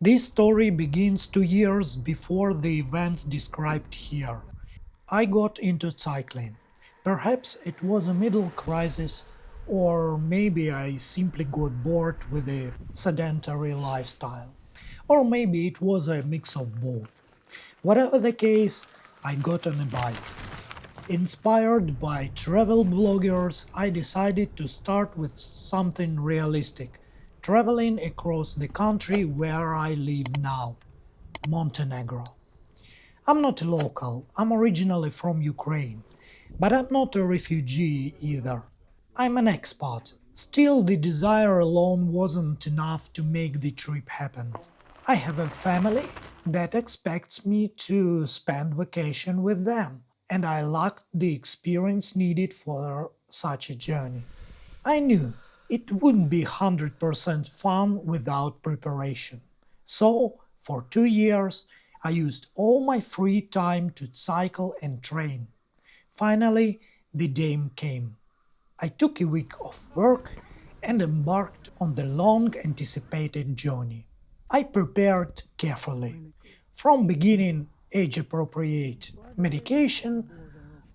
This story begins 2 years before the events described here. I got into cycling. Perhaps it was a middle crisis, or maybe I simply got bored with a sedentary lifestyle, or maybe it was a mix of both. Whatever the case, I got on a bike. Inspired by travel bloggers, I decided to start with something realistic, traveling across the country where I live now, Montenegro. I'm not a local, I'm originally from Ukraine, but I'm not a refugee either. I'm an expat. Still, the desire alone wasn't enough to make the trip happen. I have a family that expects me to spend vacation with them, and I lacked the experience needed for such a journey. I knew it wouldn't be 100% fun without preparation. So, for 2 years, I used all my free time to cycle and train. Finally, the day came. I took a week off work and embarked on the long anticipated journey. I prepared carefully, from beginning age appropriate medication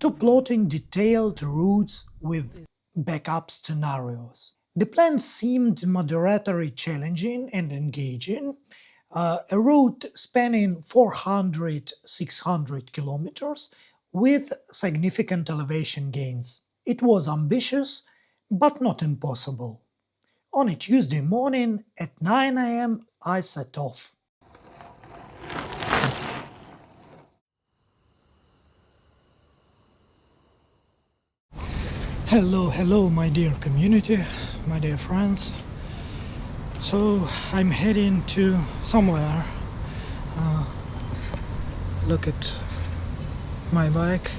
to plotting detailed routes with backup scenarios. The plan seemed moderately challenging and engaging. A route spanning 400-600 kilometers with significant elevation gains. It was ambitious, but not impossible. On a Tuesday morning at 9 a.m., I set off. Hello, my dear community, my dear friends. So I'm heading to somewhere. Look at my bike.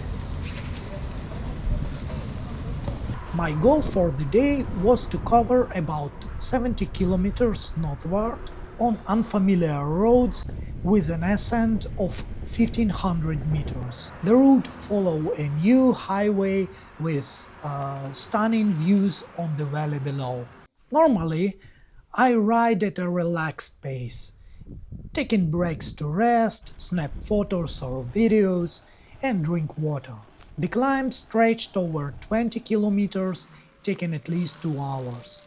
My goal for the day was to cover about 70 kilometers northward on unfamiliar roads with an ascent of 1500 meters. The route followed a new highway with stunning views on the valley below. Normally, I ride at a relaxed pace, taking breaks to rest, snap photos or videos, and drink water. The climb stretched over 20 kilometers, taking at least 2 hours.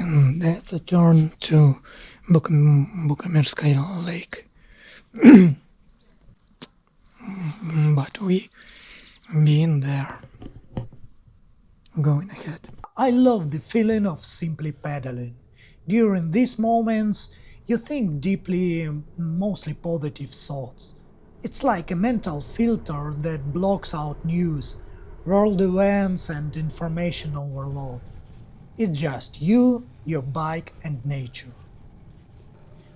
And that's a turn to Bukamerskaya Lake. But we been there. Going ahead. I love the feeling of simply pedaling. During these moments, you think deeply, mostly positive thoughts. It's like a mental filter that blocks out news, world events, and information overload. It's just you, your bike, and nature.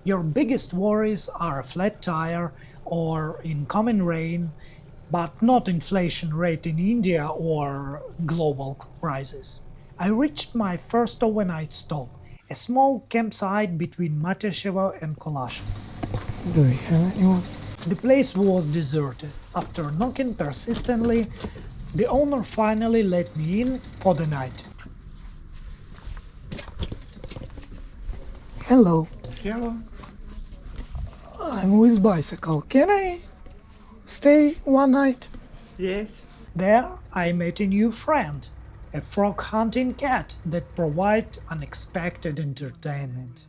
Your biggest worries are a flat tire or incoming rain, but not inflation rate in India or global crisis. I reached my first overnight stop, a small campsite between Matesheva and Kolashin. Do we have anyone? The place was deserted. After knocking persistently, the owner finally let me in for the night. Hello, Hello. I'm with bicycle. Can I stay one night? Yes. There, I met a new friend, a frog hunting cat that provides unexpected entertainment.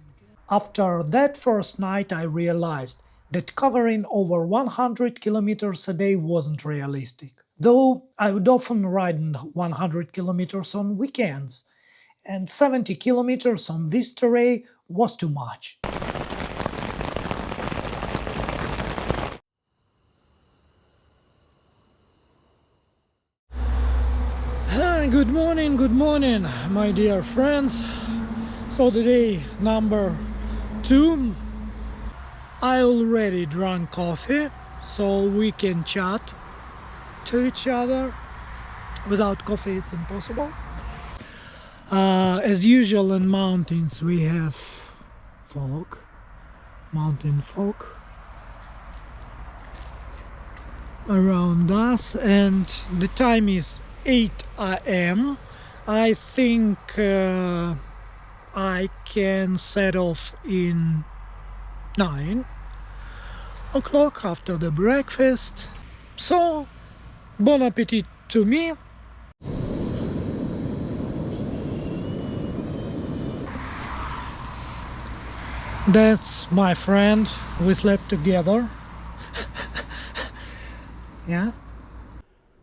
After that first night, I realized that covering over 100 kilometers a day wasn't realistic. Though I would often ride 100 kilometers on weekends, and 70 kilometers on this terrain was too much. Good morning, my dear friends. So today number 2. I already drank coffee, so we can chat to each other. Without coffee, it's impossible. As usual in mountains, we have fog, mountain fog around us, and the time is 8 a.m. I think I can set off in 9 o'clock after the breakfast. So, bon appetit to me. That's my friend. We slept together. Yeah.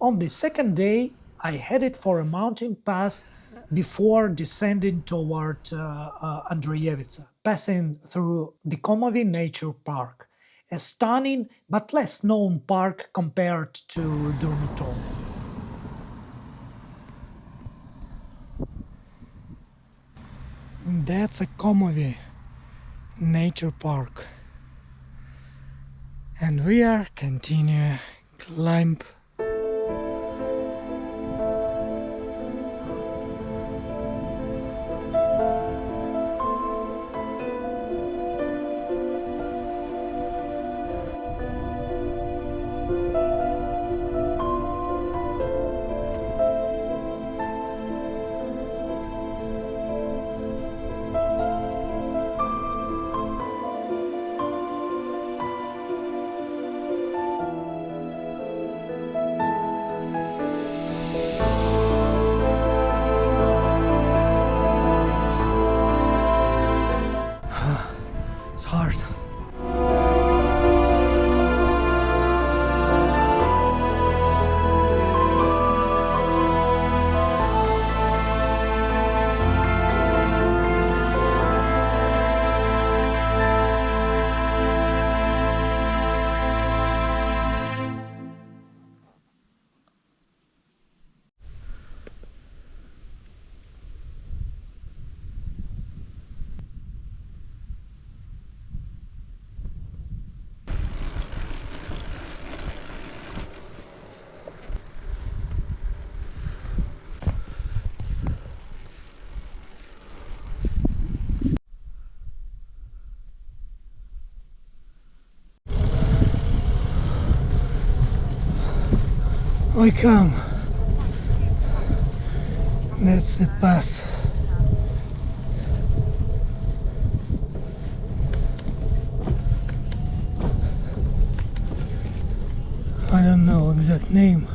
On the second day, I headed for a mountain pass before descending toward Andrejevica, passing through the Komovi Nature Park, a stunning but less known park compared to Durmitor. That's a Komovi Nature Park. And we are continuing climb. It's hard. We come. That's the pass. I don't know exact name,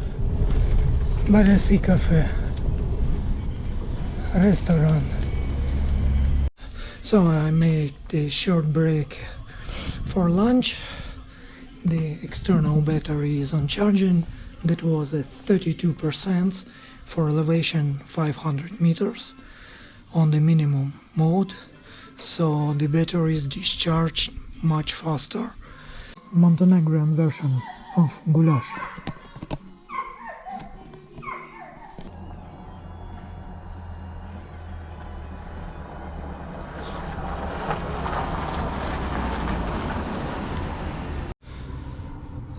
but I see cafe, restaurant. So I made a short break for lunch. The external battery is on charging. That was at 32% for elevation 500 meters on the minimum mode, so the battery is discharged much faster. Montenegrin version of goulash.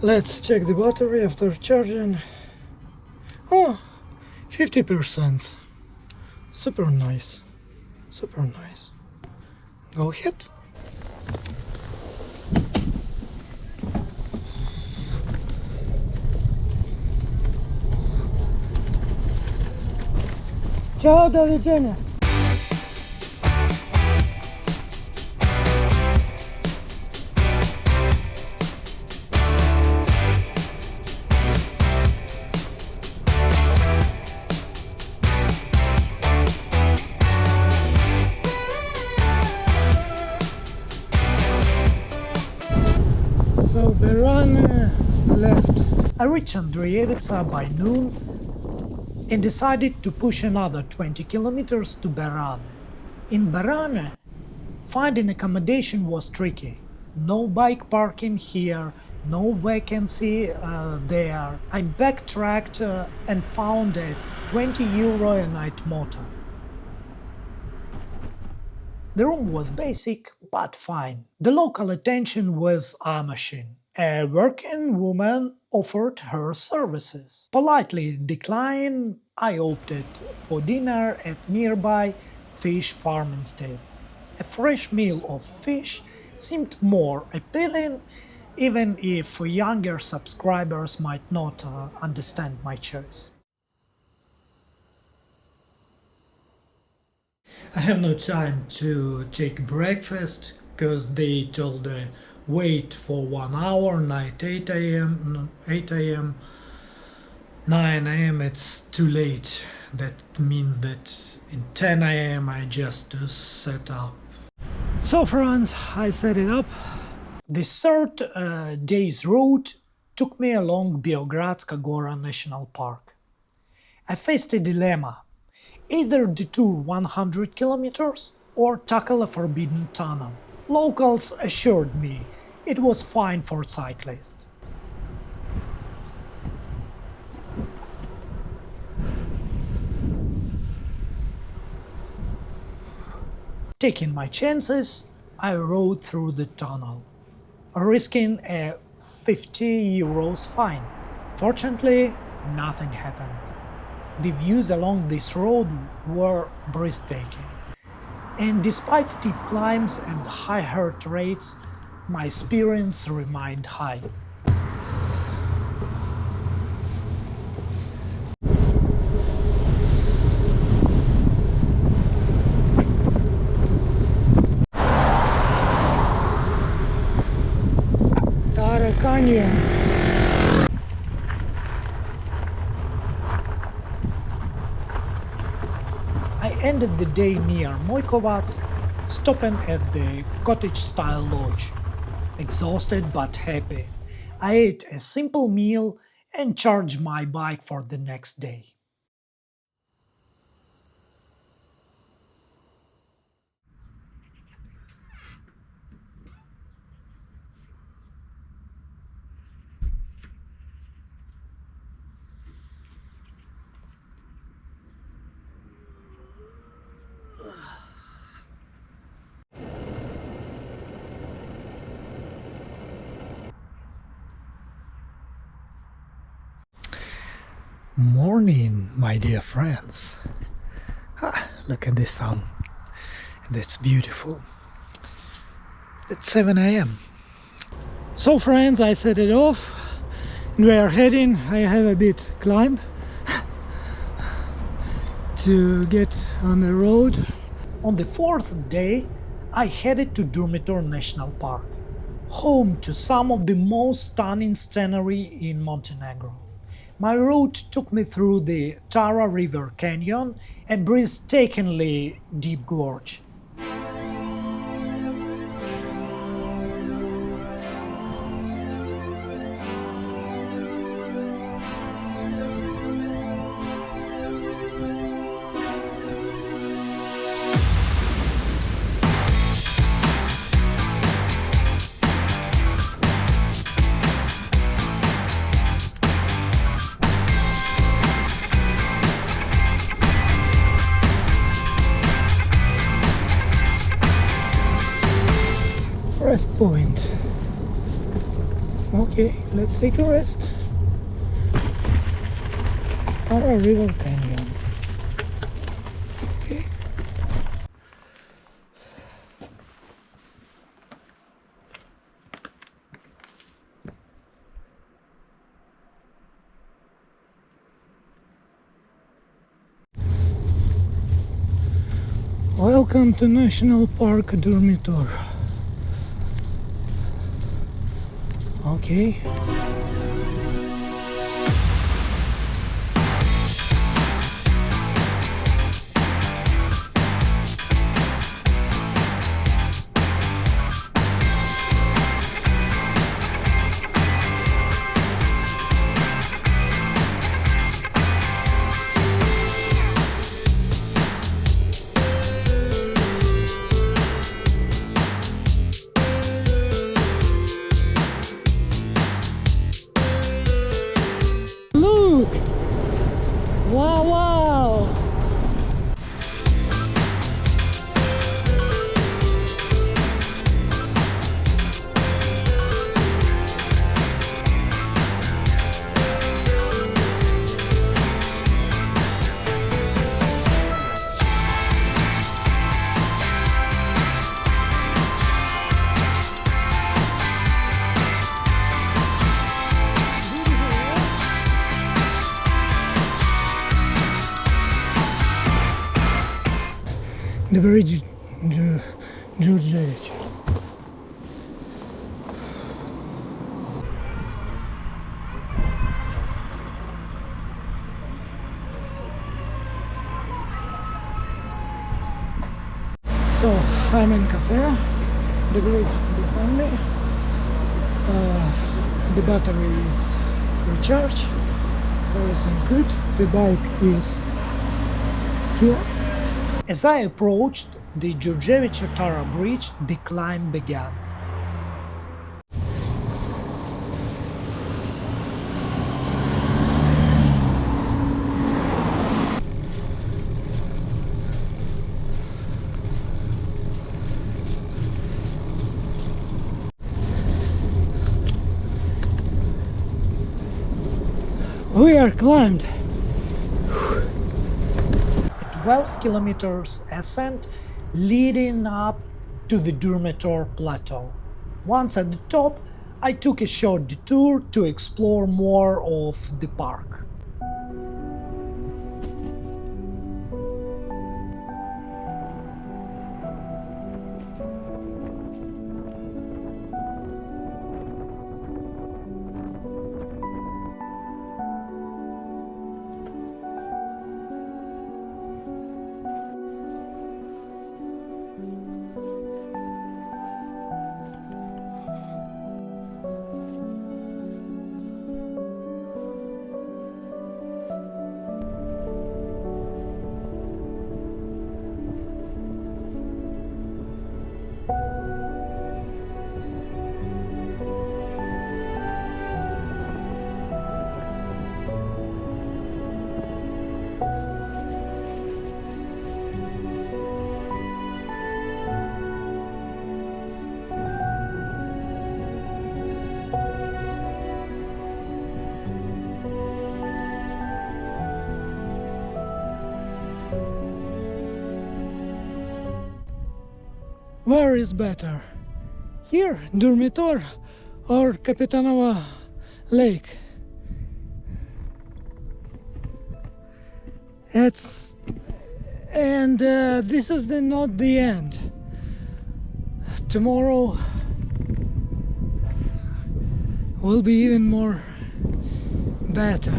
Let's check the battery after charging. Oh, 50%. Super nice. Super nice. Go ahead. Ciao, do widzenia. then left. I reached Andrejevica by noon and decided to push another 20 kilometers to Berane. In Berane, finding accommodation was tricky. No bike parking here, no vacancy there. I backtracked and found a €20 a night motel. The room was basic, but fine. The local attention was Amashin. A working woman offered her services. Politely declining, I opted for dinner at nearby fish farm instead. A fresh meal of fish seemed more appealing, even if younger subscribers might not understand my choice. I have no time to take breakfast because they told wait for 1 hour, night 8 a.m., 9 a.m. it's too late. That means that in 10 a.m. I just set up. So friends, I set it up. The third day's route took me along Biogradska Gora National Park. I faced a dilemma. Either detour 100 kilometers or tackle a forbidden tunnel. Locals assured me it was fine for cyclists. Taking my chances, I rode through the tunnel, risking a €50 fine. Fortunately, nothing happened. The views along this road were breathtaking, and despite steep climbs and high heart rates, my spirits remained high. Tara Canyon. I ended the day near Mojkovac, stopping at the cottage-style lodge. Exhausted but happy, I ate a simple meal and charged my bike for the next day. Morning, my dear friends. Look at the sun. That's beautiful. It's 7 a.m. So friends, I set it off and we are heading. I have a bit climb to get on the road. On the fourth day, I headed to Durmitor National Park, home to some of the most stunning scenery in Montenegro. My route took me through the Tara River Canyon, a breathtakingly deep gorge. Rest point. Okay, let's take a rest. Tara River Canyon. Okay. Welcome to National Park Durmitor. Okay. The bridge Đurđević. So I'm in cafe, the bridge behind me, the battery is recharged, everything's good, the bike is here. As I approached the Đurđević-Tara bridge, the climb began. We are climbed a 12 kilometers ascent leading up to the Durmitor Plateau. Once at the top, I took a short detour to explore more of the park. Where is better? Here, Durmitor, or Kapitanova Lake? This is not the end. Tomorrow will be even more better.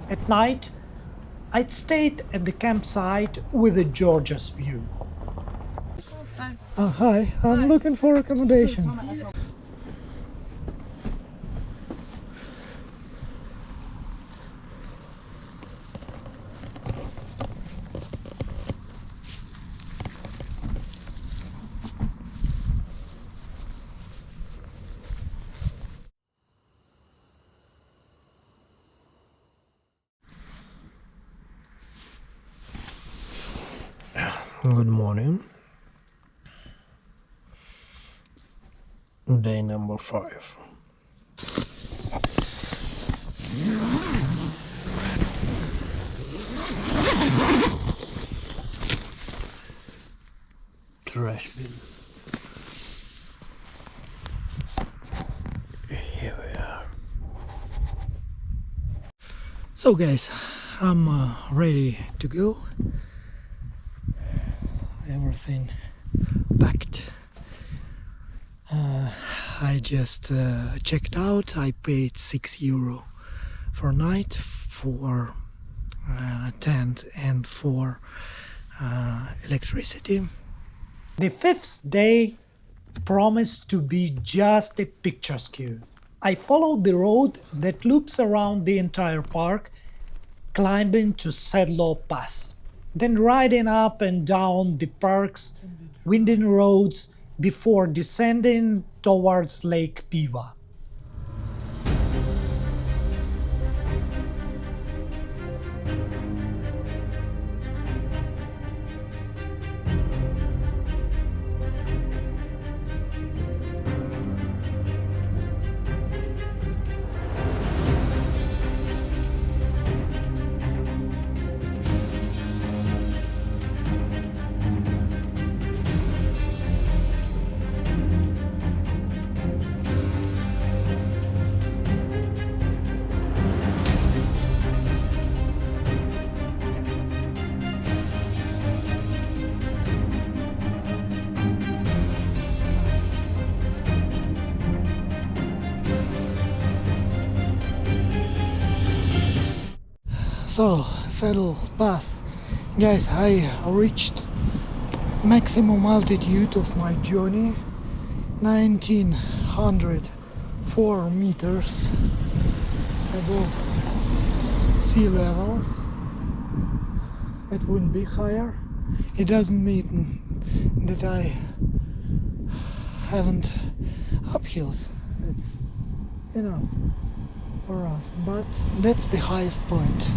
At night, I stayed at the campsite with a gorgeous view. Hi, I'm looking for accommodation. Good morning. Day number 5. Trash bin. Here we are. So guys, I'm ready to go. Everything packed. I just checked out. I paid €6 for night for tent and for electricity. The 5th day promised to be just a picturesque. I followed the road that loops around the entire park, climbing to Sedlo Pass, then riding up and down the park's winding roads before descending towards Lake Piva. So, Saddle Pass. Guys, I reached maximum altitude of my journey, 1904 meters above sea level. It wouldn't be higher. It doesn't mean that I haven't uphills. It's enough for us, but that's the highest point.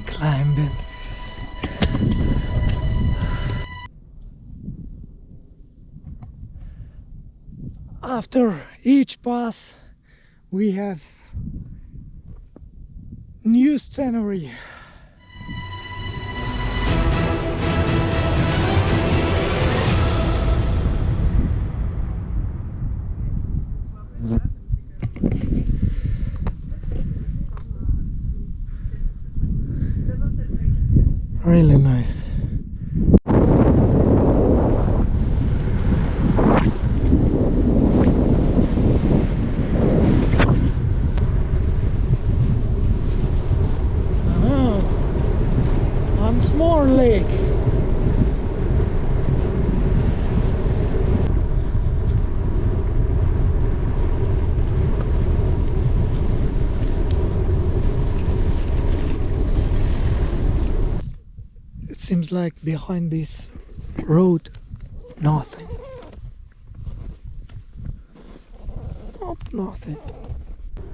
Climbing. After each pass we have new scenery. Really nice. Once more lake. Seems like behind this road, nothing. Nothing.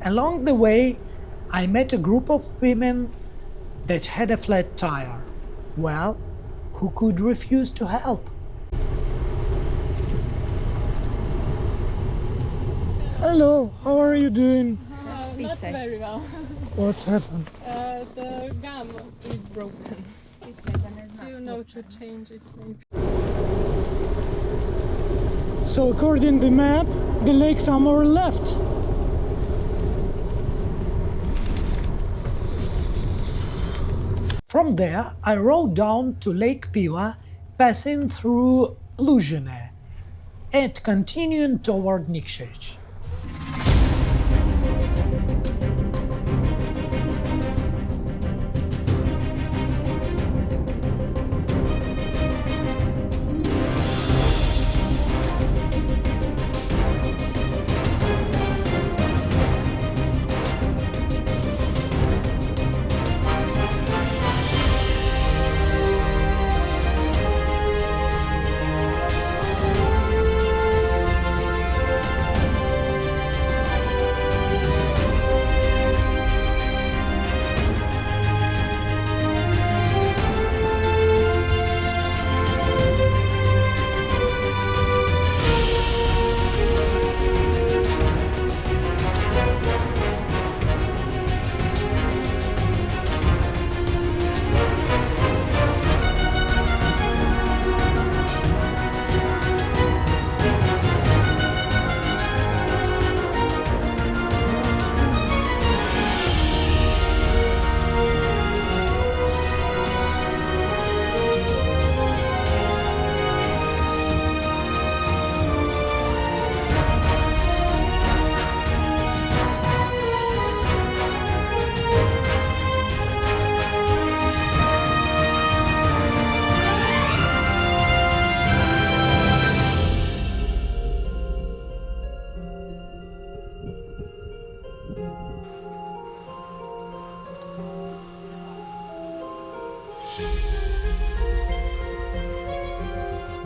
Along the way, I met a group of women that had a flat tire. Well, who could refuse to help? Hello, how are you doing? Not very well. What's happened? The gun is broken. So you know to change it maybe. So according to the map, the lake somewhere left. From there, I rode down to Lake Piva, passing through Pluzhine and continuing toward Nikšić.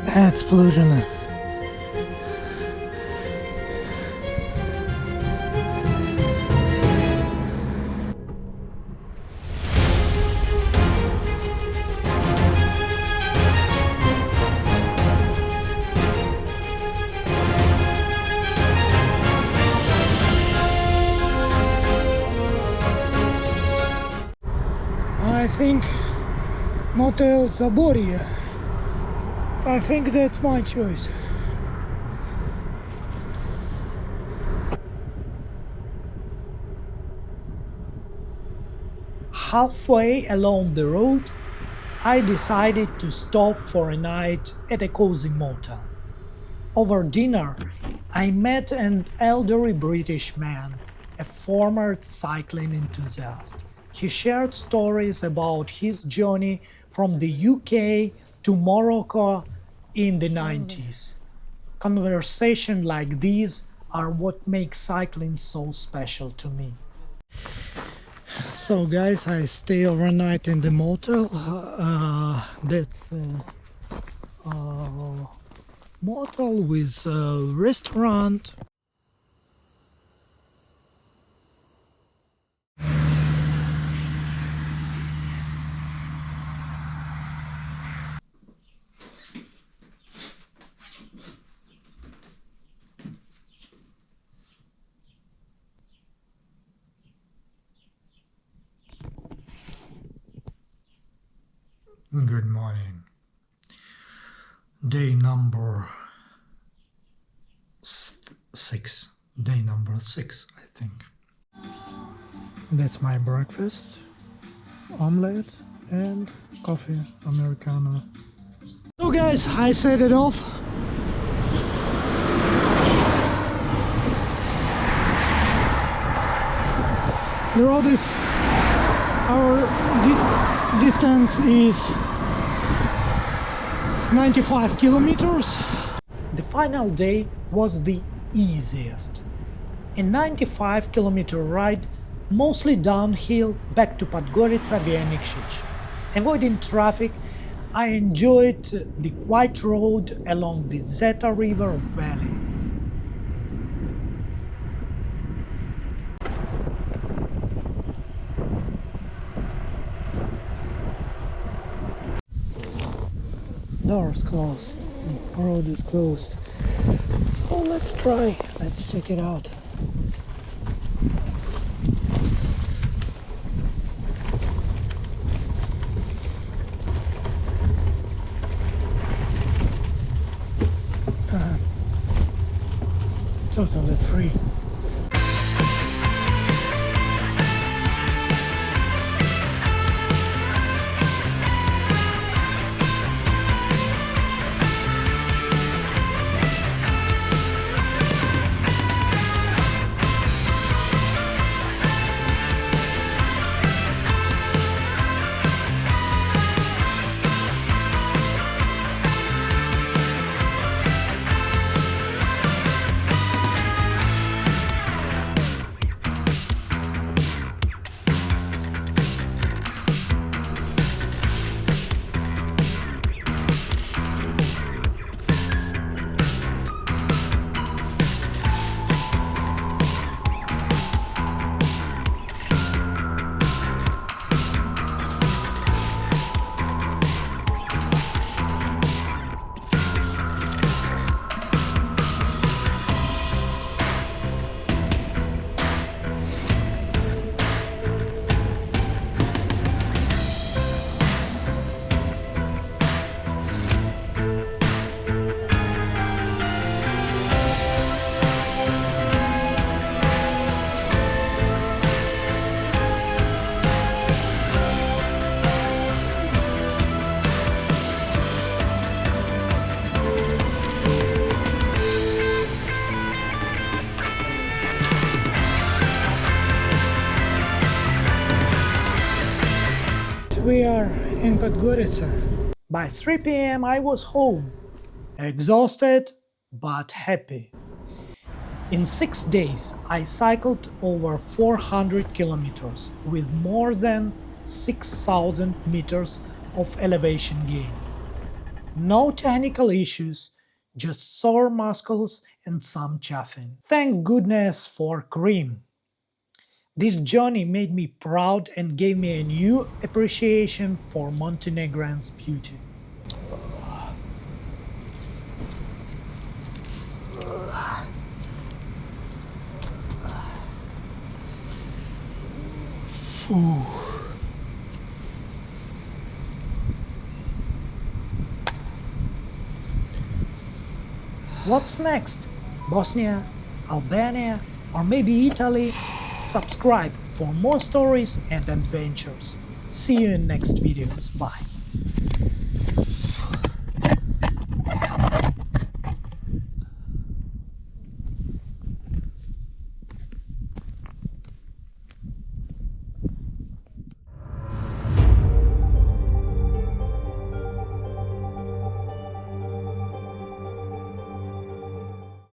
That's pollution. I think Motel Zaboria. I think that's my choice. Halfway along the road, I decided to stop for a night at a cozy motel. Over dinner, I met an elderly British man, a former cycling enthusiast. He shared stories about his journey from the UK to Morocco in the 90s. Conversations like these are what make cycling so special to me. So guys, I stay overnight in the motel. That's motel with a restaurant. Good morning. Day number 6. Day number 6, I think. That's my breakfast. Omelette and coffee Americano. So guys, I set it off. The road is, our distance is 95 kilometers. The final day was the easiest. A 95-kilometer ride, mostly downhill back to Podgorica via Nikšić. Avoiding traffic, I enjoyed the quiet road along the Zeta River valley. Doors closed. Road is closed. So let's try. Let's check it out. Totally free. We are in Podgorica. By 3 p.m. I was home, exhausted but happy. In 6 days, I cycled over 400 kilometers with more than 6,000 meters of elevation gain. No technical issues, just sore muscles and some chafing. Thank goodness for cream. This journey made me proud and gave me a new appreciation for Montenegrin's beauty. What's next? Bosnia, Albania, or maybe Italy? Subscribe for more stories and adventures. See you in next videos. Bye.